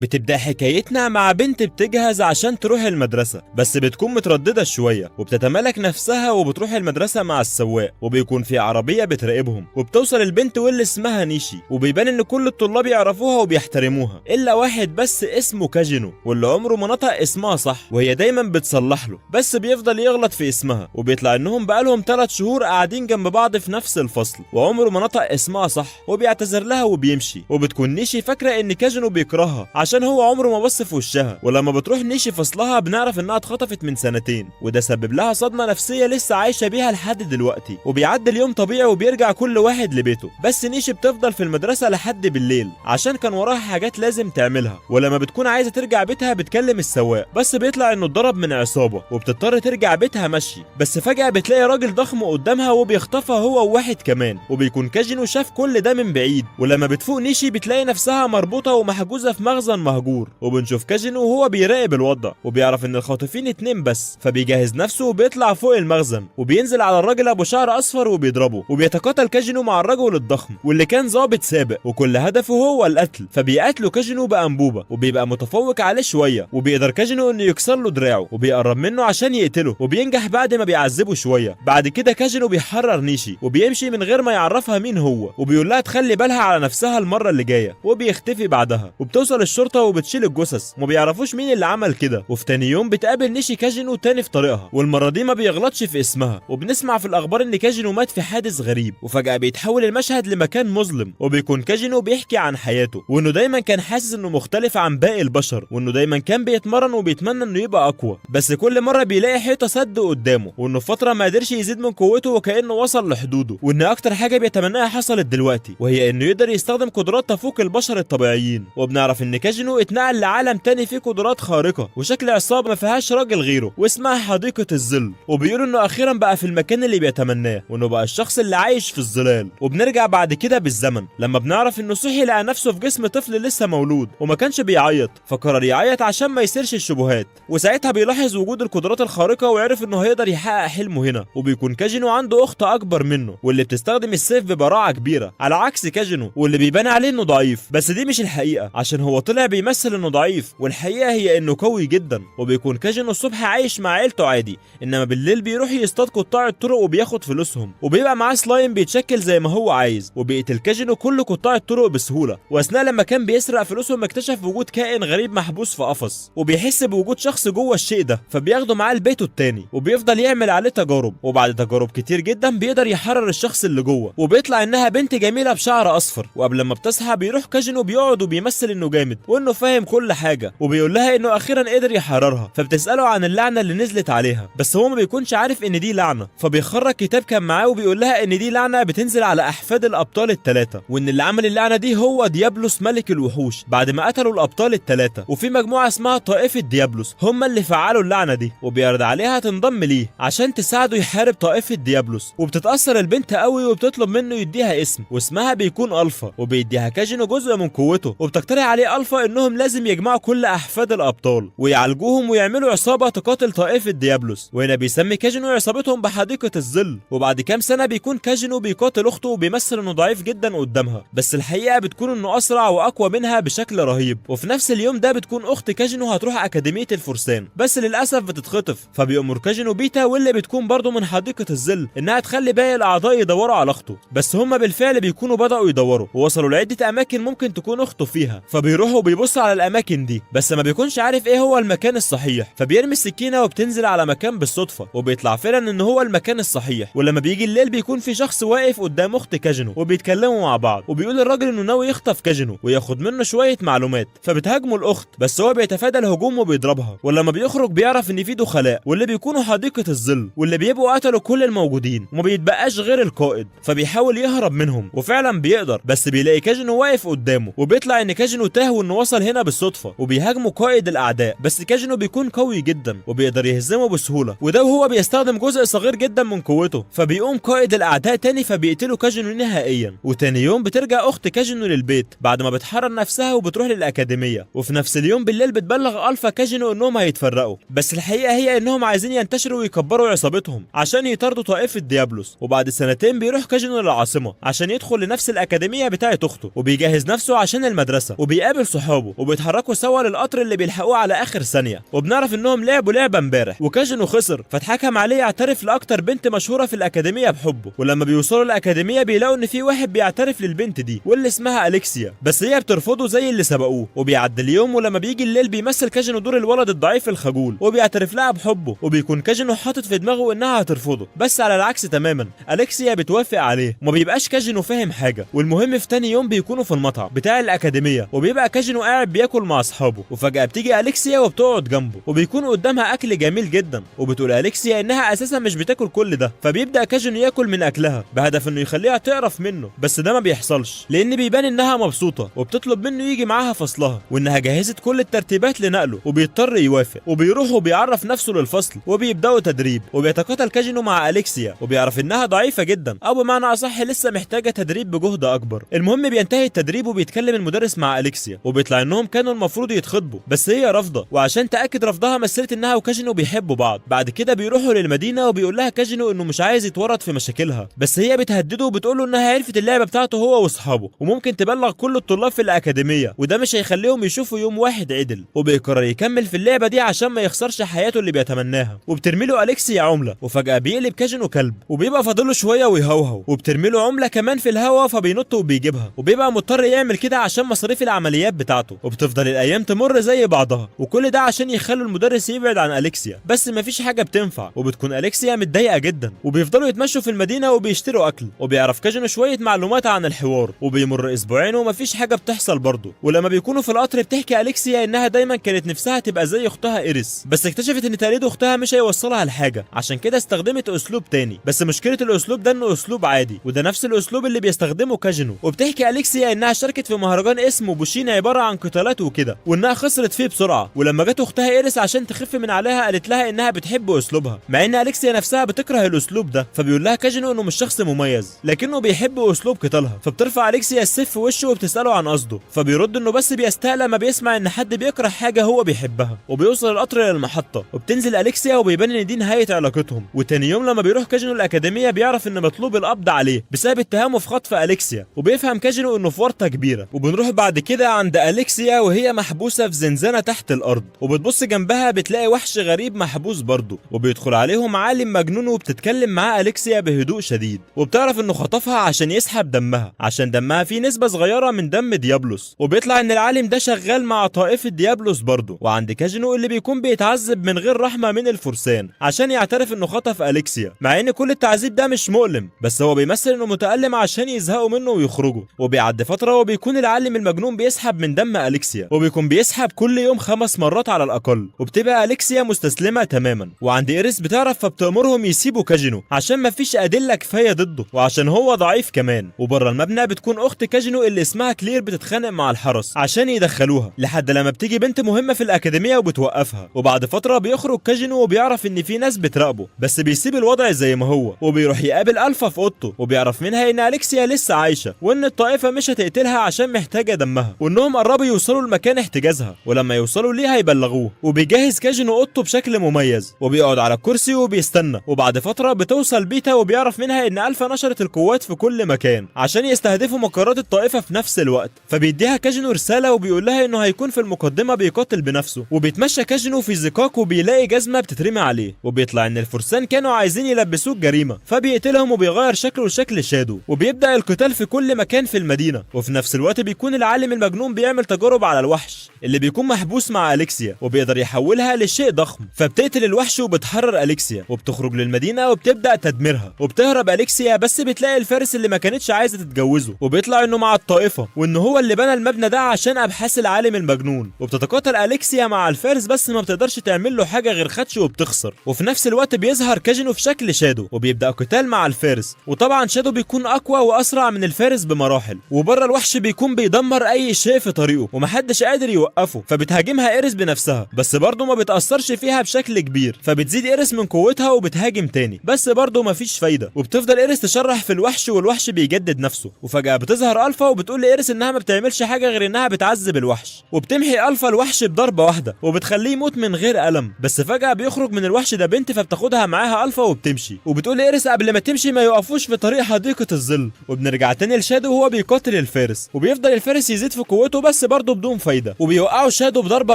بتبدأ حكايتنا مع بنت بتجهز عشان تروح المدرسة، بس بتكون مترددة شوية وبتتمالك نفسها وبتروح المدرسة مع السواق، وبيكون في عربية بتراقبهم، وبتوصل البنت واللي اسمها نيشي، وبيبان ان كل الطلاب يعرفوها وبيحترموها الا واحد بس اسمه كاجينو، واللي عمره ما نطق اسمها صح وهي دايما بتصلح له، بس بيفضل يغلط في اسمها، وبيطلع انهم بقالهم 3 شهور قاعدين جنب بعض في نفس الفصل وعمره ما نطق اسمها صح، وبيعتذر لها وبيمشي، وبتكون نيشي فاكرة ان كاجينو بيكرهها عشان هو عمره ما بص في وشها، ولما بتروح نيشي فصلها بنعرف انها اتخطفت من 2 سنين، وده سبب لها صدمة نفسية لسه عايشة بيها لحد دلوقتي، وبيعدي اليوم طبيعي وبيرجع كل واحد لبيته، بس نيشي بتفضل في المدرسة لحد بالليل عشان كان وراها حاجات لازم تعملها، ولما بتكون عايزة ترجع بيتها بتكلم السواق، بس بيطلع انه اتضرب من عصابة وبتضطر ترجع بيتها مشي، بس فجأة بتلاقي راجل ضخم قدامها وبيخطفها هو وواحد كمان، وبيكون كاجينو شاف كل ده من بعيد، ولما بتفوق نيشي بتلاقي نفسها مربوطة ومحجوزة في مخزن مهجور، وبنشوف كاجينو وهو بيراقب الوضع، وبيعرف ان الخاطفين 2 بس، فبيجهز نفسه وبيطلع فوق المخزن، وبينزل على الراجل ابو شعر اصفر وبيضربه، وبيتقاتل كاجينو مع الرجل الضخم واللي كان ضابط سابق وكل هدفه هو القتل، فبيقتله كاجينو بانبوبه، وبيبقى متفوق عليه شويه، وبيقدر كاجينو انه يكسر له دراعه، وبيقرب منه عشان يقتله، وبينجح بعد ما بيعذبه شويه. بعد كده كاجينو بيحرر نيشي وبيمشي من غير ما يعرفها مين هو، وبيقول لها تخلي بالها على نفسها المره اللي جايه، وبيختفي بعدها، وبتوصل الشرطه وبتشيل الجثث، وما بيعرفوش مين اللي عمل كده، وفي تاني يوم بتقابل نيشي كاجينو تاني في طريقها، والمره دي ما بيغلطش في اسمها، وبنسمع في الاخبار ان كاجينو مات في حادث غريب، وفجاه بيتحول المشهد لمكان مظلم، وبيكون كاجينو بيحكي عن حياته، وانه دايما كان حاسس انه مختلف عن باقي البشر، وانه دايما كان بيتمرن وبيتمنى انه يبقى اقوى، بس كل مره بيلاقي حيطه سد قدامه، وانه في فتره ما قدرش يزيد من قوته وكانه وصل لحدوده، وان اكتر حاجه بيتمناها حصلت دلوقتي، وهي انه يقدر يستخدم قدرات تفوق البشر الطبيعيين، وبنعرف ان كاجينو اتنقل لعالم تاني فيه قدرات خارقه وشكل عصابه ما فيهاش راجل غيره واسمها حديقه الظل، وبيقولوا انه اخيرا بقى في المكان اللي بيتمناه، وانه بقى الشخص اللي عايش في الظلال. وبنرجع بعد كده بالزمن لما بنعرف انه صحي لقى نفسه في جسم طفل لسه مولود وما كانش بيعيط، فقرر يعيط عشان ما يصيرش الشبهات، وساعتها بيلاحظ وجود القدرات الخارقه وعرف انه هيقدر يحقق حلمه هنا. وبيكون كاجينو عنده اخت اكبر منه واللي بتستخدم السيف ببراعه كبيره على عكس كاجينو، واللي بيبان عليه انه ضعيف، بس دي مش الحقيقه عشان هو طلع بيمثل انه ضعيف، والحقيقه هي انه قوي جدا. وبيكون كاجينو الصبح عايش مع عيلته عادي، انما بالليل بيروح يصطاد قطاع الطرق وبياخد فلوسهم، وبيبقى معاه سلايم بيتشكل زي ما هو عايز، وبيقتل كاجينو كل قطاع الطرق بسهوله. واثناء لما كان بيسرق فلوسهم اكتشف وجود كائن غريب محبوس في قفص، وبيحس بوجود شخص جوه الشيء ده، فبياخده معاه لبيته التاني، وبيفضل يعمل عليه تجارب، وبعد تجارب كتير جدا بيقدر يحرر الشخص اللي جوه، وبيطلع انها بنت جميله بشعر اصفر. وقبل ما بتصحى بيروح كاجينو بيقعد وبيمثل انه جامد وانه فاهم كل حاجه، وبيقول لها انه اخيرا قدر يحررها، فبتساله عن اللعنه اللي نزلت عليها، بس هو ما بيكونش عارف ان دي لعنه، فبيخرج كتاب كان معاه وبيقول لها ان دي لعنه بتنزل على احفاد الابطال ال3، وان اللي عمل اللعنه دي هو ديابلوس ملك الوحوش بعد ما قتلوا الابطال ال3، وفي مجموعه اسمها طائفه ديابلوس هم اللي فعلوا اللعنه دي، وبيعرض عليها تنضم ليه عشان تساعده يحارب طائفه ديابلوس. وبتتاثر البنت قوي وبتطلب منه يديها اسم، واسمها بيكون الفا، وبيديها كاجينو جزء من قوته، وبتقترح عليه الفا انهم لازم يجمعوا كل احفاد الابطال ويعالجوهم ويعملوا عصابه تقاتل طائفه ديابلوس، وهنا بيسمي كاجينو عصابتهم بحديقه الظل. وبعد كام سنه بيكون كاجينو بيقاتل اخته وبيمثل انه ضعيف جدا قدامها، بس الحقيقه بتكون انه اسرع واقوى منها بشكل رهيب. وفي نفس اليوم ده بتكون اخت كاجينو هتروح اكاديميه الفرسان، بس للاسف بتتخطف، فبيأمر كاجينو بيتا واللي بتكون برضه من حديقه الظل انها تخلي باقي الاعضاء يدوروا على اخته، بس هما بالفعل بيكونوا بدأوا يدوروا ووصلوا لعده اماكن ممكن تكون اخته فيها، فبيروحوا وبيبصوا على الاماكن دي، بس ما بيكونش عارف ايه هو المكان الصحيح، فبيرمي السكينه وبتنزل على مكان بالصدفه، وبيطلع فعلا ان هو المكان الصحيح. ولما بيجي الليل بيكون في شخص واقف قدام اخت كاجينو وبيتكلموا مع بعض، وبيقول الراجل انه ناوي يخطف كاجينو وياخد منه شويه معلومات، فبتهاجمه الاخت، بس هو بيتفادى الهجوم وبيضربها. ولما بيخرج بيعرف ان في دخلاء واللي بيكونوا حديقه الظل، واللي بيبقوا قتلوا كل الموجودين وما بيتبقاش غير القائد، فبيحاول يهرب منهم وفعلا بيقدر، بس بيلاقي كاجينو واقف قدامه، وبيطلع ان كاجينو تاه وانه وصل هنا بالصدفه، وبيهاجموا قائد الاعداء، بس كاجينو بيكون قوي جدا وبيقدر يهزمه بسهوله، وده وهو بيستخدم جزء صغير جدا من قوته، فبيقوم قائد الاعداء تاني فبيقتلوا كاجينو نهائيا. وتاني يوم بترجع اخت كاجينو للبيت بعد ما بتحرر نفسها وبتروح للاكاديميه، وفي نفس اليوم بالليل بتبلغ الفا كاجينو انهم هيتفرقوا، بس الحقيقه هي انهم عايزين ينتشروا ويكبروا عصابتهم عشان يطاردوا طائفه ديابلوس. وبعد 2 بيروح كاجينو للعاصمه عشان يدخل لنفس الاكاديميه بتاعه اخته، وبيجهز نفسه عشان المدرسه، وبيقابل صحابه اصحابه وبيتحركوا سوا للقطر اللي بيلحقوه على اخر ثانيه، وبنعرف انهم لعبوا لعبه امبارح وكاجينو خسر، فاتحكم عليه يعترف لاكتر بنت مشهوره في الاكاديميه بحبه. ولما بيوصلوا الاكاديميه بيلاقوا ان في واحد بيعترف للبنت دي واللي اسمها اليكسيا، بس هي بترفضه زي اللي سبقوه. وبيعدي اليوم ولما بيجي الليل بيمثل كاجينو دور الولد الضعيف الخجول وبيعترف لها بحبه، وبيكون كاجينو حاطط في دماغه انها هترفضه، بس على العكس تماما اليكسيا بتوافق عليه وما بيبقاش كاجينو فاهم حاجه. والمهم في تاني يوم بيكونوا في المطعم بتاع الاكاديميه وبيبقى كاجينو قاعد بياكل مع اصحابه، وفجاه بتيجي اليكسيا وبتقعد جنبه وبيكون قدامها اكل جميل جدا، وبتقول اليكسيا انها اساسا مش بتاكل كل ده، فبيبدا كاجينو ياكل من اكلها بهدف انه يخليها تعرف منه، بس ده ما بيحصلش لان بيبان انها مبسوطه وبتطلب منه يجي معاها فصلها وانها جهزت كل الترتيبات لنقله، وبيضطر يوافق وبيروح وبيعرف نفسه للفصل وبيبداوا تدريب. وبيتقاتل كاجينو مع اليكسيا وبيعرف انها ضعيفه جدا او بمعنى اصح لسه محتاجه تدريب بجهد اكبر. المهم بينتهي التدريب وبيتكلم المدرس مع اليكسيا وبيطلع انهم كانوا المفروض يتخطبوا بس هي رافضه، وعشان تاكد رفضها مثلت انها وكاجينو بيحبوا بعض. بعد كده بيروحوا للمدينه وبيقول لها كاجينو انه مش عايز يتورط في مشاكلها، بس هي بتهدده وبتقول له انها عرفت اللعبه بتاعته هو واصحابه وممكن تبلغ كل الطلاب في الاكاديميه وده مش هيخليهم يشوفوا يوم واحد عدل، وبيقرر يكمل في اللعبه دي عشان ما يخسرش حياته اللي بيتمناها. وبترمي له اليكسيا عمله وفجاه بيقلب كاجينو كلب وبيبقى فاضله شويه ويهوهو، وبترمي له عمله كمان في الهوا فبينط وبيجيبها، وبيبقى مضطر يعمل كده عشان مصاريف العمليات بتاعته. وبتفضل الايام تمر زي بعضها وكل ده عشان يخلوا المدرس يبعد عن اليكسيا، بس مفيش حاجه بتنفع وبتكون اليكسيا متضايقه جدا. وبيفضلوا يتمشوا في المدينه وبيشتروا اكل، وبيعرف كاجينو شويه معلومات عن الحوار، وبيمر اسبوعين ومفيش حاجه بتحصل برضه. ولما بيكونوا في القطر بتحكي اليكسيا انها دايما كانت نفسها تبقى زي اختها ايريس، بس اكتشفت ان تقليد اختها مش هيوصلها لحاجه، عشان كده استخدمت اسلوب تاني. بس مشكله الاسلوب ده انه اسلوب عادي وده نفس الاسلوب اللي بيستخدمه كاجينو. وبتحكي اليكسيا انها شاركت في مهرجان اسمه بوشين عباره عن قتالات وكده وانها خسرت فيه بسرعه، ولما جت اختها ايريس عشان تخف من عليها قالت لها انها بتحب اسلوبها، مع ان اليكسيا نفسها بتكره الاسلوب ده. فبيقول لها كاجينو انه مش شخص مميز لكنه بيحب اسلوب قتالها، فبترفع اليكسيا السيف في وشه وبتساله عن قصده، فبيرد انه بس بيستاء لما بيسمع ان حد بيكره حاجه هو بيحبها. وبيوصل القطر للمحطه وبتنزل اليكسيا وبيبان ان دي نهايه علاقتهم. وتاني يوم لما بيروح كاجينو الاكاديميه بيعرف ان مطلوب القبض عليه بسبب اتهامه في خطف اليكسيا، وبيفهم كاجينو انه في ورطه كبيره. وبنروح بعد كده عند اليكسيا وهي محبوسه في زنزانه تحت الارض، وبتبص جنبها بتلاقي وحش غريب محبوس برضه، وبيدخل عليهم عالم مجنون وبتتكلم معاه اليكسيا بهدوء شديد، وبتعرف انه خطفها عشان يسحب دمها عشان دمها فيه نسبه صغيره من دم ديابلوس. وبيطلع ان العالم ده شغال مع طائفه ديابلوس برضه. وعند كاجينو اللي بيكون بيتعذب من غير رحمه من الفرسان عشان يعترف انه خطف اليكسيا، مع ان كل التعذيب ده مش مؤلم، بس هو بيمثل انه متألم عشان يزهقوا منه ويخرجوا. وبيعدي فتره وبيكون العالم المجنون بيسحب من دم اليكسيا، وبيكون بيسحب كل يوم 5 مرات على الاقل، وبتبقى اليكسيا مستسلمه تماما. وعند ايريس بتعرف فبتأمرهم يسيبوا كاجينو عشان مفيش ادله كفايه ضده وعشان هو ضعيف كمان. وبره المبنى بتكون اخت كاجينو اللي اسمها كلير بتتخانق مع الحرس عشان يدخلوها لحد لما بتيجي بنت مهمه في الاكاديميه وبتوقفها. وبعد فتره بيخرج كاجينو وبيعرف ان في ناس بتراقبه، بس بيسيب الوضع زي ما هو وبيروح يقابل الفا في اوضته، وبيعرف منها ان اليكسيا لسه عايشه وان الطائفه مش هتقتلها عشان محتاجه دمها، وانهم قربوا يوصلوا لمكان احتجازها ولما يوصلوا ليه هيبلغوه. وبيجهز كاجينو اوضته بشكل مميز وبيقعد على الكرسي وبيستنى. وبعد فتره بتوصل بيتا وبيعرف منها ان الفا نشرت القوات في كل مكان عشان يستهدفوا مقرات الطائفه في نفس الوقت، فبيديها كاجينو رساله وبيقول لها انه هيكون في المقدمه بيقاتل بنفسه. وبيتمشى كاجينو في زقاق وبيلاقي جزمه بتترمي عليه، وبيطلع ان الفرسان كانوا عايزين يلبسوه الجريمه، فبيقتلهم وبيغير شكله لشكل شادو. وبيبدا القتال في كل مكان في المدينه. وفي نفس الوقت بيكون العالم المجنون بيعمل تجارب على الوحش اللي بيكون محبوس مع اليكسيا وبيقدر يحولها لشيء ضخم، فبتقتل الوحش وبتحرر اليكسيا وبتخرج للمدينه وبتبدا تدميرها. وبتهرب اليكسيا بس بتلاقي الفارس اللي ما كانتش عايزه تتجوزه، وبيطلع انه مع الطائفه وان هو اللي بنى المبنى ده عشان ابحاث العالم المجنون. وبتتقاتل اليكسيا مع الفارس بس ما بتقدرش تعمل له حاجه غير خدش وبتخسر. وفي نفس الوقت بيظهر كاجينو في شكل شادو وبيبدا قتال مع الفارس، وطبعا شادو بيكون اقوى واسرع من الفارس بمراحل. وبره الوحش بيكون بيدمر اي شيء في طريقه ومحدش قادر يوقفه، فبتهاجمها ايريس بنفسها بس برضه ما بتاثرش فيها بشكل كبير، فبتزيد ايريس من قوتها وبتهاجم تاني بس برضه مفيش فايده. وبتفضل ايريس تشرح في الوحش والوحش بيجدد نفسه. وفجاه بتظهر الفا وبتقول لايريس انها ما بتعملش حاجه غير انها بتعذب الوحش، وبتمحي الفا الوحش بضربه واحده وبتخليه يموت من غير الم. بس فجاه بيخرج من الوحش ده بنت فبتاخدها معاها الفا وبتمشي، وبتقول لايريس قبل ما تمشي ما يوقفوش في طريق حديقه الظل. وبنرجع تاني لشادو وهو بيقاتل الفارس، وبيفضل الفارس يزيد في قوته بس بس برضه بدون فايده، وبيوقعوا شادو بضربه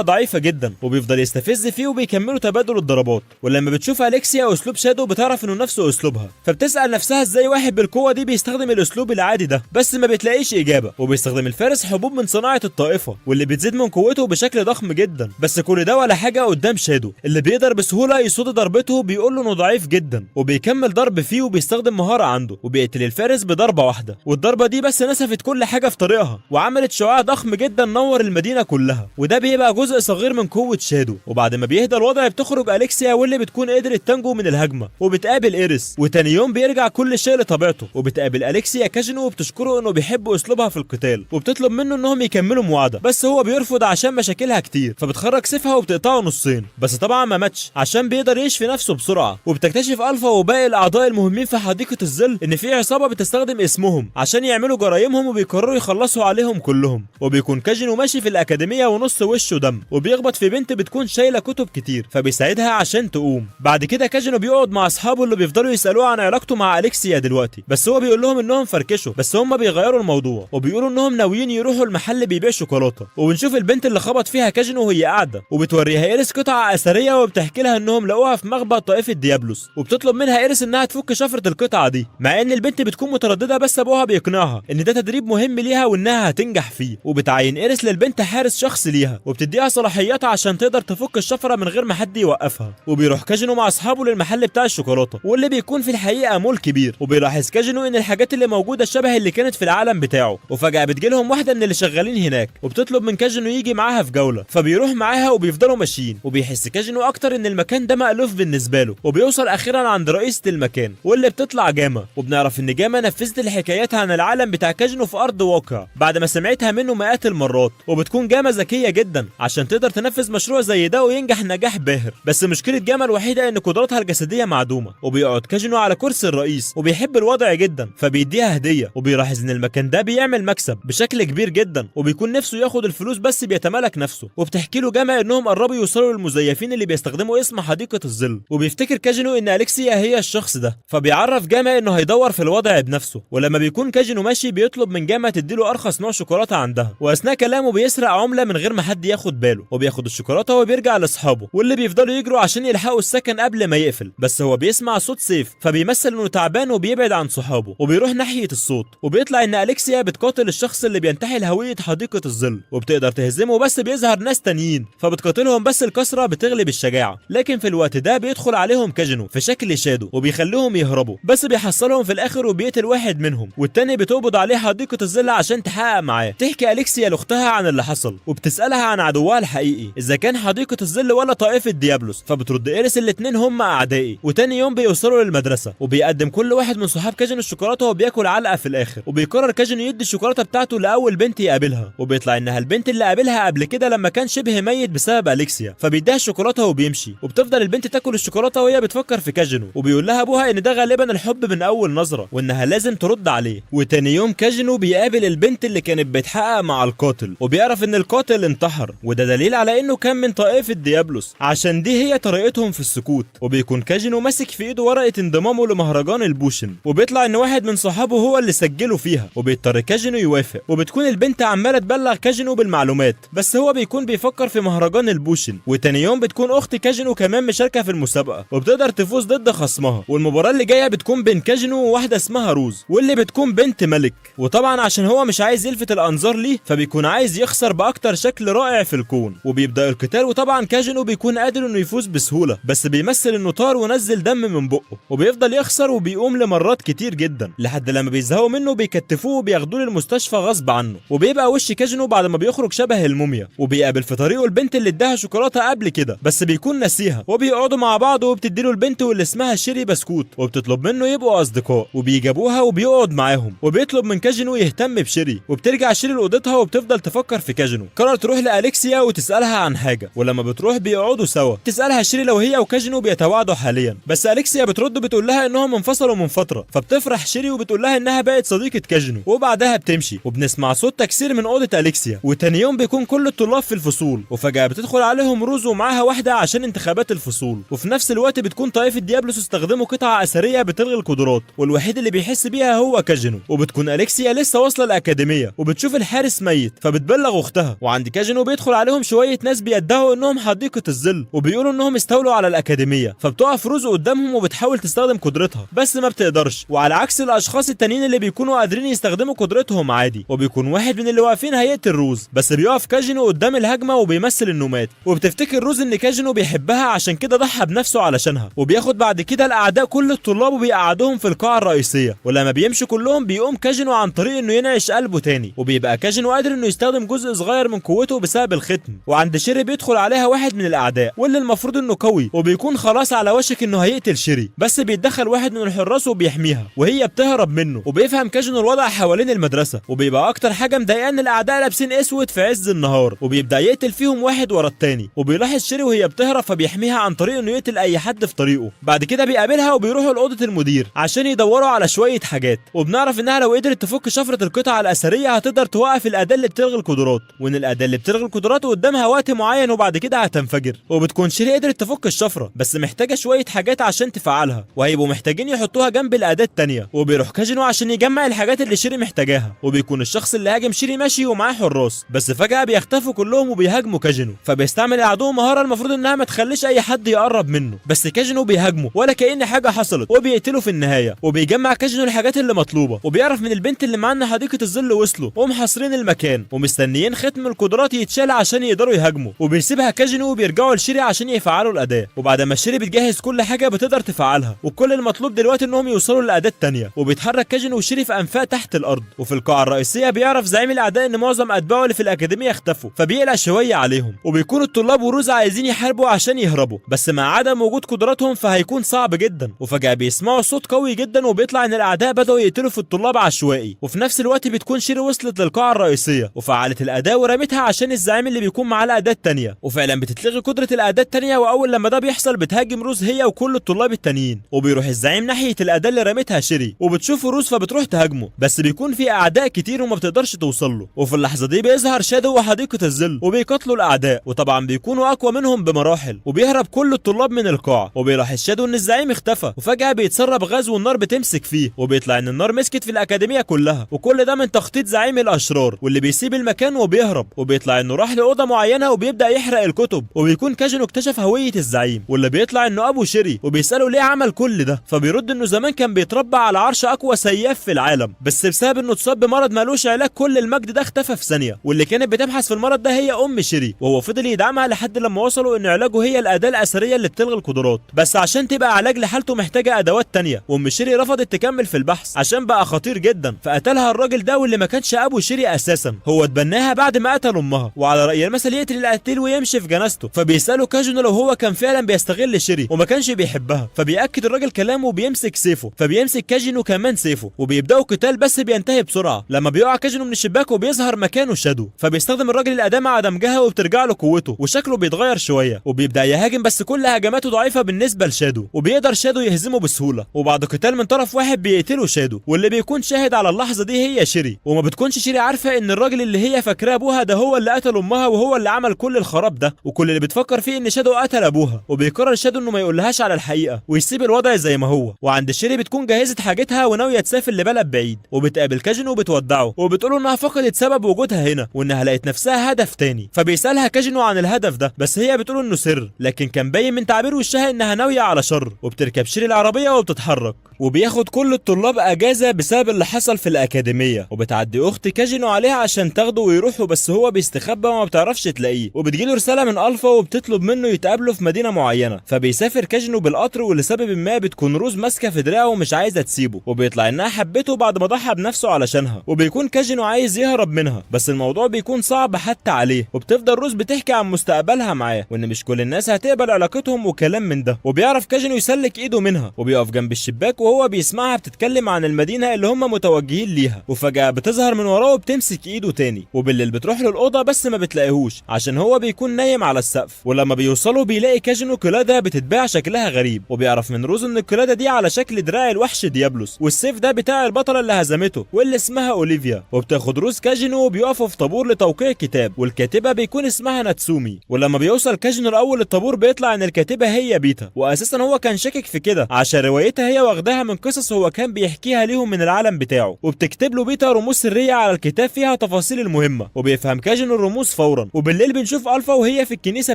ضعيفه جدا، وبيفضل يستفز فيه وبيكملوا تبادل الضربات. ولما بتشوف اليكسيا اسلوب شادو بتعرف انه نفسه اسلوبها، فبتسال نفسها ازاي واحد بالقوه دي بيستخدم الاسلوب العادي ده، بس ما بتلاقيش اجابه. وبيستخدم الفارس حبوب من صناعه الطائفه واللي بتزيد من قوته بشكل ضخم جدا، بس كل ده ولا حاجه قدام شادو اللي بيقدر بسهوله يصد ضربته. بيقول له انه ضعيف جدا، وبيكمل ضرب فيه وبيستخدم مهاره عنده وبيقتل الفارس بضربه واحده. والضربه دي بس نسفت كل حاجه في طريقها وعملت شعاع ضخم جدا نور المدينه كلها، وده بيبقى جزء صغير من قوه شادو. وبعد ما بيهدى الوضع بتخرج اليكسيا واللي بتكون قدرت تنجو من الهجمه، وبتقابل ايريس. وتاني يوم بيرجع كل شيء لطبيعته، وبتقابل اليكسيا كاجينو وبتشكره انه بيحب اسلوبها في القتال، وبتطلب منه انهم يكملوا مواعده، بس هو بيرفض عشان مشاكلها كتير. فبتخرج سيفها وبتقطعه نصين، بس طبعا ما ماتش عشان بيقدر يشفي نفسه بسرعه. وبتكتشف الفا وباقي الاعضاء المهمين في حديقه الظل ان في عصابه بتستخدم اسمهم عشان يعملوا جرايمهم، وبيقرروا يخلصوا عليهم كلهم. وبيكون كاجينو ماشي في الاكاديميه ونص وشه دم، وبيخبط في بنت بتكون شايله كتب كتير، فبيساعدها عشان تقوم. بعد كده كاجينو بيقعد مع اصحابه اللي بيفضلوا يسالوه عن علاقته مع اليكسيا دلوقتي، بس هو بيقول لهم انهم فركشوا، بس هم بيغيروا الموضوع وبيقولوا انهم ناويين يروحوا المحل بيبيع شوكولاته. وبنشوف البنت اللي خبط فيها كاجينو وهي قاعده، وبتوريها ايريس قطعه اثريه وبتحكي لها انهم لقوها في مخبأ طائفه ديابلوس، وبتطلب منها ايريس انها تفك شفره القطعه دي، مع ان البنت بتكون متردده، بس ابوها بيقنعها ان ده تدريب مهم ليها وانها هتنجح فيه. وبتعين ايريس للبنت حارس شخصي ليها، وبتديها صلاحيات عشان تقدر تفك الشفره من غير ما حد يوقفها. وبيروح كاجينو مع اصحابه للمحل بتاع الشوكولاته، واللي بيكون في الحقيقه مول كبير. وبيلاحظ كاجينو ان الحاجات اللي موجوده شبه اللي كانت في العالم بتاعه، وفجاه بتجيلهم واحده من اللي شغالين هناك وبتطلب من كاجينو يجي معاها في جوله، فبيروح معاها وبيفضلوا ماشيين. وبيحس كاجينو اكتر ان المكان ده مألوف بالنسبه له، وبيوصل اخيرا عند رئيسه المكان واللي بتطلع جاما. وبنعرف ان جاما نفذت الحكايات عن العالم بتاع كاجينو في ارض واقع بعد ما سمعتها منه مئات المرات. وبتكون جاما ذكيه جدا عشان تقدر تنفذ مشروع زي ده وينجح نجاح باهر، بس مشكله جاما الوحيده ان قدراتها الجسديه معدومه. وبيقعد كاجينو على كرسي الرئيس وبيحب الوضع جدا، فبيديها هديه. وبيلاحظ ان المكان ده بيعمل مكسب بشكل كبير جدا، وبيكون نفسه ياخد الفلوس بس بيتمالك نفسه. وبتحكي له جاما انهم قربوا يوصلوا للمزيفين اللي بيستخدموا اسم حديقه الظل، وبيفتكر كاجينو ان اليكسيا هي الشخص ده، فبيعرف جاما انه هيدور في الوضع بنفسه. ولما بيكون كاجينو ماشي بيطلب من جاما تديله ارخص نوع شوكولاته عندها، واثناء كلامه بيسرق عمله من غير ما حد ياخد باله، وبياخد الشوكولاته وبيرجع لاصحابه واللي بيفضلوا يجروا عشان يلحقوا السكن قبل ما يقفل. بس هو بيسمع صوت سيف، فبيمثل انه تعبان وبيبعد عن صحابه، وبيروح ناحيه الصوت. وبيطلع ان اليكسيا بتقاتل الشخص اللي بينتحل هويه حديقه الظل، وبتقدر تهزمه، بس بيظهر ناس تانيين فبتقاتلهم، بس الكسره بتغلب الشجاعه. لكن في الوقت ده بيدخل عليهم كاجينو في شكل شادو وبيخليهم يهربوا، بس بيحصلهم في الاخر وبيقتل واحد منهم، والتاني بتقبض عليه حديقه الظل عشان تحقق معاه. تحكي اليكسيا لاختها عن اللي حصل، وبتسالها عن عدوها الحقيقي اذا كان حديقه الظل ولا طائفه ديابلوس، فبترد ايريس الاتنين هم اعدائي. وتاني يوم بيوصلوا للمدرسه، وبيقدم كل واحد من صحاب كاجينو الشوكولاته وبياكل علقه في الاخر. وبيقرر كاجينو يدي الشوكولاته بتاعته لاول بنت يقابلها، وبيطلع انها البنت اللي قابلها قبل كده لما كان شبه ميت بسبب اليكسيا، فبيديها الشوكولاته وبيمشي. وبتفضل البنت تاكل الشوكولاته وهي بتفكر في كاجينو، وبيقول لها ابوها ان ده غالبا الحب من اول نظره وانها لازم ترد عليه. وتاني يوم كاجينو بيقابل البنت اللي كانت بتحقق مع القاتل، وبيعرف ان القاتل انتحر، وده دليل على انه كان من طائفه ديابلوس عشان دي هي طريقتهم في السكوت. وبيكون كاجينو ماسك في ايده ورقه انضمامه لمهرجان البوشن، وبيطلع ان واحد من صحابه هو اللي سجله فيها، وبيضطر كاجينو يوافق. وبتكون البنت عماله تبلغ كاجينو بالمعلومات، بس هو بيكون بيفكر في مهرجان البوشن. وتاني يوم بتكون اخت كاجينو كمان مشاركه في المسابقه، وبتقدر تفوز ضد خصمها. والمباراه اللي جايه بتكون بين كاجينو وواحده اسمها روز، واللي بتكون بنت ملك. وطبعا عشان هو مش عايز يلفت الانظار ليه، فبيكون عايز يخسر باكتر شكل رائع في الكون. وبيبدا القتال، وطبعا كاجينو بيكون قادر انه يفوز بسهوله، بس بيمثل انه طار ونزل دم من بقه، وبيفضل يخسر وبيقوم لمرات كتير جدا لحد لما بيزهقوا منه بيكتفوه وبياخدوه للمستشفى غصب عنه. وبيبقى وش كاجينو بعد ما بيخرج شبه الموميا، وبيقابل في طريقه البنت اللي اداها شوكولاته قبل كده بس بيكون ناسيها. وبيقعدوا مع بعض، وبتديله البنت واللي اسمها شيري بسكوت، وبتطلب منه يبقوا اصدقاء، وبيجابوها وبيقعد معاهم. وبيطلب من كاجينو يهتم بشيري، وبترجع شيري لاوضتها وبتفضل تفكر في كاجينو. قرر تروح لاليكسيا وتسالها عن حاجه، ولما بتروح بيقعدوا سوا. تسالها شيري لو هي وكاجينو بيتواعدوا حاليا، بس اليكسيا بترد بتقول لها انهم انفصلوا من فتره، فبتفرح شيري وبتقول لها انها بقت صديقه كاجينو، وبعدها بتمشي. وبنسمع صوت تكسير من اوضه اليكسيا. وتاني يوم بيكون كل الطلاب في الفصول، وفجاه بتدخل عليهم روز ومعاها واحده عشان انتخابات الفصول. وفي نفس الوقت بتكون طائفه ديابلوس استخدموا قطعه اثريه بتلغي القدرات، والوحيد اللي بيحس بيها هو كاجينو. وبتكون اليكسيا لسه واصله الاكاديميه، وبتشوف الحارس ميت، فبتبلغ اختها. وعند كاجينو بيدخل عليهم شويه ناس بيدعوا انهم حديقه الظل وبيقولوا انهم استولوا على الاكاديميه، فبتقف روز قدامهم وبتحاول تستخدم قدرتها بس ما بتقدرش، وعلى عكس الاشخاص التانيين اللي بيكونوا قادرين يستخدموا قدرتهم عادي، وبيكون واحد من اللي واقفين هيقتل روز بس بيقف كاجينو قدام الهجمه وبيمثل انه مات، وبتفتكر روز ان كاجينو بيحبها عشان كده ضحى بنفسه علشانها. وبياخد بعد كده الاعداء كل الطلاب وبيقعدهم في القاعه الرئيسيه، ولما بيمشوا كلهم بيقوم كاجينو عن طريق انه ينعش قلبه تاني، وبيبقى كاجينو قادر انه يستخدم جزء صغير من قوته بسبب الختم. وعند شيري بيدخل عليها واحد من الاعداء واللي المفروض انه قوي وبيكون خلاص على وشك انه هيقتل شيري، بس بيتدخل واحد من الحراس وبيحميها وهي بتهرب منه. وبيفهم كاجينو الوضع حوالين المدرسه، وبيبقى اكتر حاجه مضايقاه ان الاعداء لابسين اسود في عز النهار، وبيبدا يقتل فيهم واحد ورا التاني. وبيلاحظ شيري وهي بتهرب فبيحميها عن طريق انه يقتل اي حد في طريقه. بعد كده بيقابلها وبيروحوا لاوضه المدير عشان يدوروا على شويه حاجات، وبنعرف انها لو قدرت تفك شفره القطعه الاثريه هتقدر توقف الاداه اللي بتلغي القدرات، وان الاداه اللي بتلغي القدرات قدامها وقت معين وبعد كده هتنفجر. وبتكون شيري قدرت تفك الشفره بس محتاجه شويه حاجات عشان تفعلها، وهيبقوا محتاجين يحطوها جنب الاداه الثانيه. وبيروح كاجينو عشان يجمع الحاجات اللي شيري محتاجاها، وبيكون الشخص اللي هاجم شيري ماشي ومعاه حراس، بس فجاه بيختفوا كلهم وبيهاجموا كاجينو. فبيستعمل العدو مهاره المفروض انها ما تخليش اي حد يقرب منه، بس كاجينو بيهاجمه ولا كأن حاجه حصلت وبيقتله في النهايه. وبيجمع كاجينو الحاجات اللي مطلوبه، وبيعرف من البنت اللي معانا حديقه الظل وصلوا ومحاصرين المكان ومستنيين ختم القدرات يتشال عشان يقدروا يهاجموا. وبيسيبها كاجينو وبيرجعوا لشيري عشان يفعلوا الاداه. وبعد ما شيري بتجهز كل حاجه بتقدر تفعلها، وكل المطلوب دلوقتي انهم يوصلوا للاداه الثانيه. وبيتحرك كاجينو وشيري في انفاق تحت الارض. وفي القاعه الرئيسيه بيعرف زعيم الاعداء ان معظم اتباعه اللي في الاكاديميه اختفوا، فبيقلق شويه عليهم. وبيكون الطلاب وروز عايزين يحاربوا عشان يهربوا، بس مع عدم وجود قدراتهم فهيكون صعب جدا. وفجاه بيسمعوا صوت قوي جدا وبيطلع ان الاعداء بداوا يقتلوا في الطلاب عشوائي. وفي نفس الوقت بتكون شيري وصلت للقاعه الرئيسيه وفعلت الاداه ورمتها عشان الزعيم اللي بيكون معاه الاداه الثانيه، وفعلا بتتلغي قدره الاداه الثانيه. واول لما ده بيحصل بتهاجم روز هي وكل الطلاب التانيين، وبيروح الزعيم ناحيه الاداه اللي رمتها شيري وبتشوف روز فبتروح تهاجمه، بس بيكون في اعداء كتير وما بتقدرش توصل له. وفي اللحظه دي بيظهر شادو وحديقه الظل وبيقاتلوا الاعداء، وطبعا بيكونوا اقوى منهم بمراحل. وبيهرب كل الطلاب من القاعه، وبيلاحظ شادو ان الزعيم اختفى، وفجاه بيتسرب غاز والنار بتمسك فيه، وبيطلع ان النار مسكت في الاكاديميه كلها، وكل ده من تخطيط زعيم الاشرار واللي بيسيب المكان وبيهرب. وبيطلع انه راح لاوضه معينه وبيبدا يحرق الكتب، وبيكون كاجينو اكتشف هويه الزعيم واللي بيطلع انه ابو شيري، وبيساله ليه عمل كل ده، فبيرد انه زمان كان بيتربى على عرش اقوى سياف في العالم، بس بسبب انه اتصاب بمرض مالوش علاج كل المجد ده اختفى في ثانيه، واللي كانت بتبحث في المرض ده هي ام شيري، وهو فضل يدعمها لحد لما وصلوا ان علاجه هي الاداه الاثريه اللي بتلغي القدرات، بس عشان تبقى علاج لحالته محتاجه ادوات تانية. وام شيري رفضت تكمل في البحث عشان بقى خطير جدا، فقتلها الراجل ده واللي ما كانش ابو شيري اساسا، هو اتبناها بعد ما قتل امها. وعلى راي المثل يقتل القتيل ويمشي في جنازته، فبيسالوا كاجينو لو هو كان فعلا بيستغل شيري وما كانش بيحبها، فبيأكد الراجل كلامه وبيمسك سيفه، فبيمسك كاجينو كمان سيفه وبيبداوا قتال بس بينتهي بسرعه لما بيقع كاجينو من الشباك وبيظهر مكانه شادو، فبيستخدم الراجل الاداه مع دمجها وبترجع له قوته وشكله بيتغير شويه، وبيبدا يهاجم بس كل هجماته ضعيفه بالنسبه لشادو، وبيقدر شادو يهزمه بسهوله. وبعد قتال من طرف واحد بيقتله شادو، واللي بيكون شاهد على اللحظه دي هي شيري، وما بتكونش شيري عارفه ان الراجل اللي هي فاكراه ابوها ده هو اللي قتل امها وهو اللي عمل كل الخراب ده، وكل اللي بتفكر فيه ان شادو قتل ابوها. وبيقرر شادو انه ما يقولهاش على الحقيقه ويسيب الوضع زي ما هو. وعند شيري بتكون جهزت حاجتها وناويه تسافر لبلد بعيد، وبتقابل كاجينو وبتودعه وبتقوله انها فقدت سبب وجودها هنا وانها لقت نفسها هدف تاني. فبيسالها كاجينو عن الهدف ده، بس هي بتقول انه سر، لكن كان باين من تعبير وشها انها ناويه على شر. وبتركب شيري العربيه وبتتحرك، وبياخد كل الطلاب اجازه بسبب اللي حصل في الاكاديميه، وبتعدي اخت كاجينو عليه عشان تاخده ويروحوا، بس هو بيستخبى وما بتعرفش تلاقيه. وبتجيله رساله من الفا وبتطلب منه يتقابلوا في مدينه معينه، فبيسافر كاجينو بالقطر، ولسبب ما بتكون روز ماسكه في دراعه ومش عايزه تسيبه، وبيطلع انها حبته بعد ما ضحى بنفسه علشانها. وبيكون كاجينو عايز يهرب منها، بس الموضوع بيكون صعب حتى عليه. وبتفضل روز بتحكي عن مستقبلها معاه وان مش كل الناس هتقبل علاقتهم وكلام من ده. وبيعرف كاجينو يسلك ايده منها وبيقف جنب الشباك وهو بيسمعها بتتكلم عن المدينه اللي هم متوجهين ليها. وفجاه بتظهر من وراه وبتمسك ايده تاني، وبالليل بتروح له الاوضه بس ما بتلاقيهوش عشان هو بيكون نايم على السقف. ولما بيوصلوا بيلاقي كاجينو قلاده بتتباع شكلها غريب، وبيعرف من روز ان القلاده دي على شكل دراع الوحش ديابلوس، والسيف ده بتاع البطله اللي هزمته واللي اسمها اوليفيا. وبتاخد روز كاجينو وبيقفوا في طابور لتوقيع كتاب، والكاتبه بيكون اسمها ناتسومي. ولما بيوصل كاجينو الاول الطابور بيطلع ان الكاتبه هي بيتا، واساسا هو كان شاكك في كده عشان روايتها هي واخداها من قصص هو كان بيحكيها ليهم من العالم بتاعه. وبتكتب له بيتا رموز سريه على الكتاب فيها تفاصيل التفاصيل المهمة، وبيفهم كاجينو الرموز فورا. وبالليل بنشوف الفا وهي في الكنيسة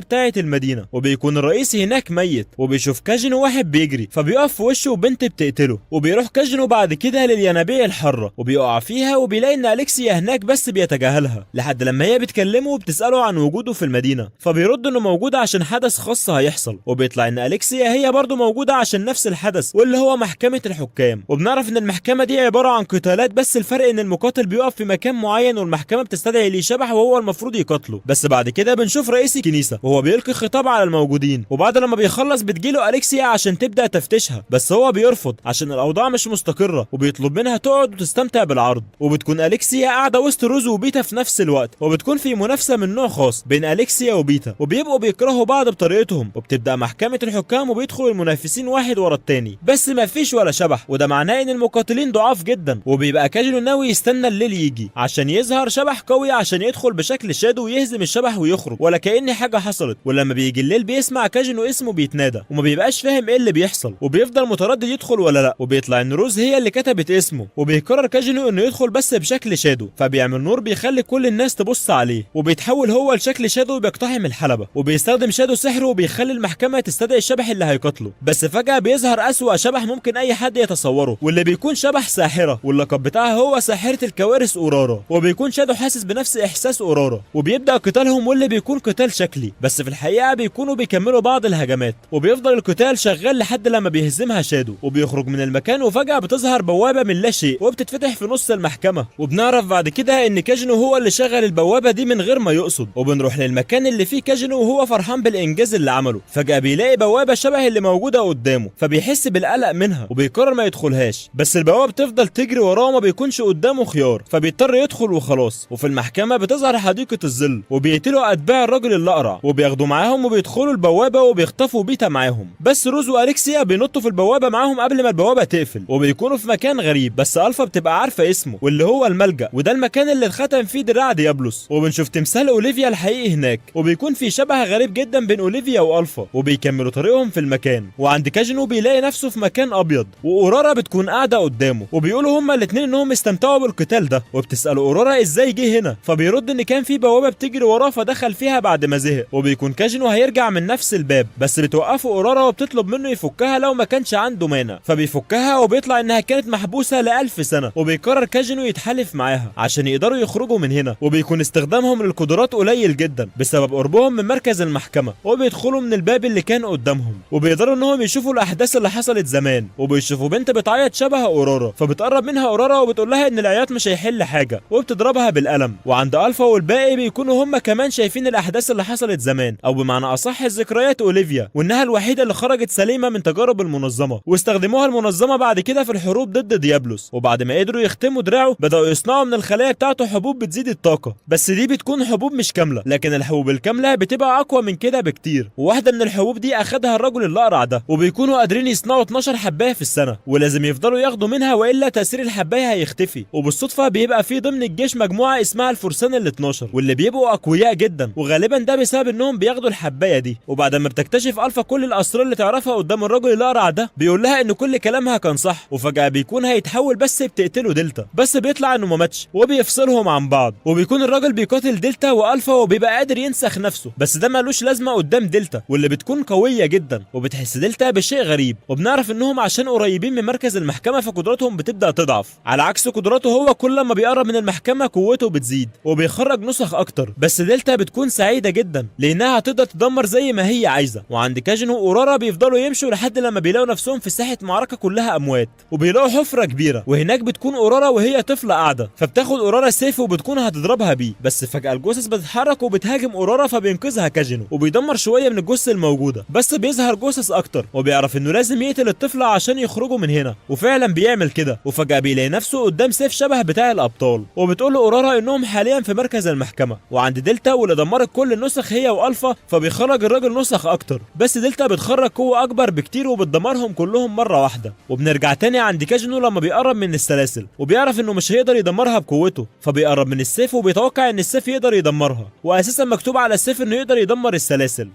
بتاعة المدينة، وبيكون الرئيس هناك ميت، وبيشوف كاجينو واحد بيجري فبيقف في وشه وبنت بتقتله. وبيروح كاجينو بعد كده للينابيع الحارة وبيقع فيها، وبيلاقي ان اليكسيا هناك بس بيتجاهلها لحد لما هي بتكلمه وبتسأله عن وجوده في المدينة، فبيرد انه موجود عشان حدث خاص هيحصل. وبيطلع ان اليكسيا هي برضه موجودة عشان نفس الحدث واللي هو محكمة الحكام. وبنعرف ان المحكمة دي عبارة عن قتالات، بس الفرق ان المقاتل بيقف في مكان معين والمحكمة بتستدعي ليه شبح وهو المفروض يقاتله. بس بعد كده بنشوف رئيس الكنيسة وهو بيلقي خطاب على الموجودين، وبعد لما بيخلص بتجيله اليكسيا عشان تبدأ تفتشها، بس هو بيرفض عشان الاوضاع مش مستقرة، وبيطلب منها تقعد وتستمتع بالعرض. وبتكون اليكسيا قاعدة وسط روز وبيتا في نفس الوقت، وبتكون في منافسة من نوع خاص بين اليكسيا وبيتا، وبيبقوا بيكرهوا بعض بطريقتهم. وبتبدأ محكمة الحكام وبيدخل المنافسين واحد ورا التاني، بس ما فيش ولا شبح، وده معناه ان المقاتلين ضعاف جدا. وبيبقى كاجينو ناوي يستنى الليل يجي عشان يظهر شبح قوي عشان يدخل بشكل شادو ويهزم الشبح ويخرج ولا كأن حاجة حصلت. ولما بيجي الليل بيسمع كاجينو اسمه بيتنادى وما بيبقاش فاهم ايه اللي بيحصل، وبيفضل متردد يدخل ولا لا. وبيطلع ان روز هي اللي كتبت اسمه، وبيقرر كاجينو انه يدخل بس بشكل شادو، فبيعمل نور بيخلي كل الناس تبص عليه، وبيتحول هو لشكل شادو وبيقتحم الحلبة، وبيستخدم شادو سحره وبيخلي المحكمة تستدعي الشبح اللي هيقتله. بس فجأة بيظهر أسوأ شبح ممكن أي حد يتصوره، واللي بيكون شبح ساحرة، واللقب بتاعها هو ساحرة الكوارث أورارا. وبيكون شادو حاسس بنفس إحساس أورارا، وبيبدأ قتالهم واللي بيكون قتال شكلي، بس في الحقيقة بيكونوا بيكملوا بعض الهجمات. وبيفضل القتال شغال لحد لما بيهزمها شادو وبيخرج من المكان، وفجأة بتظهر بوابة من لا شيء وبتتفتح في نص المحكمة. وبنعرف بعد كده ان كاجينو هو اللي شغل البوابة دي من غير ما يقصد. وبنروح للمكان اللي فيه كاجينو وهو فرحان بالانجاز اللي عمله. فجأة بيلاقي بوابة شبه اللي موجودة قدامه، فبيحس بالقلق منها وبيقرر ما يدخلهاش، بس البوابة بتفضل تجري وراه وما بيكونش قدامه خيار، فبيضطر يدخل وخلاص. وفي المحكمة بتظهر حديقة الظل وبيقتلوا اتباع الراجل الأقرع وبياخدوا معاهم وبيدخلوا البوابة وبيخطفوا بيتا معاهم. بس روز واليكسيا بينطوا في البوابة معاهم قبل ما البوابة تقفل، وبيكونوا في مكان غريب، بس الفا بتبقى عارفة اسمه واللي هو الملجأ، وده المكان اللي اتختم فيه دراع ديابلوس. وبنشوف تمثال اوليفيا الحقيقي هناك، وبيكون في شبه غريب جدا بين اوليفيا والفا، وبيكملوا طريقهم في المكان. وعند كاجينو بيلاقي نفسه في مكان ابيض، واورارا بتكون قاعدة قدامه، وبيقولوا هما الاتنين انهم استمتعوا بالقتال ده. وبتسأله اورارا ازاي جه هنا، فبيرد ان كان في بوابة بتجري وراه فدخل فيها بعد ما زهق. وبيكون كاجينو هيرجع من نفس الباب، بس بتوقفه اورارا وبتطلب منه يفكها لو ما كانش عنده مانع، فبيفكها وبيطلع انها كانت محبوسة ل1000 سنة. وبيقرر كاجينو يتحالف معاها عشان يقدروا يخرجوا من هنا، وبيكون استخدامهم للقدرات قليل جدا بسبب قربهم من مركز المحكمة. وبيدخلوا من الباب اللي كان قدامهم، وبيقدروا انهم يشوفوا الاحداث اللي حصلت زمان. وبيشوفوا بنت بتعيط شبه اورارا، فبتقرب منها اورارا وبتقول لها ان العياط مش هيحل حاجة، وبتضربها بالقلم. وعند الفا والباقي بيكونوا هم كمان شايفين الاحداث اللي حصلت زمان، او بمعنى اصح ذكريات اوليفيا، وانها الوحيدة اللي خرجت سليمة من تجارب المنظمة، واستخدموها المنظمة بعد كده في الحروب ضد ديابلوس. وبعد ما قدروا يختموا دراعه بدأوا يصنعوا من الخلايا بتاعته حبوب بتزيد الطاقة، بس دي بتكون حبوب مش كاملة، لكن الحبوب الكاملة بتبقى اقوى من كده بكتير. وواحدة من الحبوب دي اخدها الرجل الأقرع ده، وبيكونوا قادرين يصنعوا 12 حباية في السنة، ولازم يفضلوا ياخدوا منها والا تأثير الحباية هيختفي. وبالصدفة بيبقى في ضمن الجيش مجموعة اسمها الفرسان ال12، واللي بيبقوا اقوياء جدا، وغالبا ده بسبب انهم بياخدوا الحباية دي. وبعد ما بتكتشف الفا كل الاسرار اللي تعرفها قدام الرجل الأقرع ده، بيقول لها ان كل كلامها كان صح، وفجأة بيكون هيتحول بس بتقتله دلتا، بس بيطلع انه ما ماتش، وبيفصلهم عن بعض. وبيكون الراجل بيقاتل دلتا والفا وبيبقى قادر ينسخ نفسه، بس ده مالوش لازمة قدام دلتا واللي بتكون قوية جدا. وبتحس دلتا بشيء غريب، وبنعرف انهم عشان قريبين من مركز المحكمة فقدراتهم بتبدأ تضعف، على عكس قدراته هو كل ما بيقرب من المحكمة قوته بتزيد وبيخرج نسخ اكتر. بس دلتا بتكون سعيدة جدا لانها هتقدر تدمر زي ما هي عايزة. وعند كاجينو واورارا بيفضلوا يمشوا لحد لما بيلاقوا نفسهم في ساحة معركة كلها اموات، وبيلاقوا حفرة كبيرة، وهناك بتكون اورارا وهي طفلة قاعدة، فبتاخد اورارا سيف وبتكون هتضربها بيه، بس فجأة الجثث بتتحرك وبتهاجم اورارا، فبينقذها كاجينو وبيدمر شوية من الجثث الموجودة، بس بيظهر جثث اكتر، وبيعرف انه لازم يقتل الطفلة عشان يخرجوا من هنا، وفعلا بيعمل كده. وفجأة بيلاقي نفسه قدام سيف شبه بتاع الابطال، وبتقول له اورارا انهم حاليا في مركز المحكمة وعند دلتا، واللي دمرت كل النسخ هي والفا، فبيخرج الراجل نسخ اكتر، بس دلتا بتخرج قوة اكبر بكتير وبتدمرهم كلهم مرة واحدة. وبنرجع تاني عند كاجينو لما بيقرب من السلاسل، وبيعرف انه مش هيقدر يدمرها بقوته، فبيقرب من السيف وبيتوقع ان السيف يقدر يدمرها، واساسا مكتوب على السيف انه يقدر يدمر السلاسل.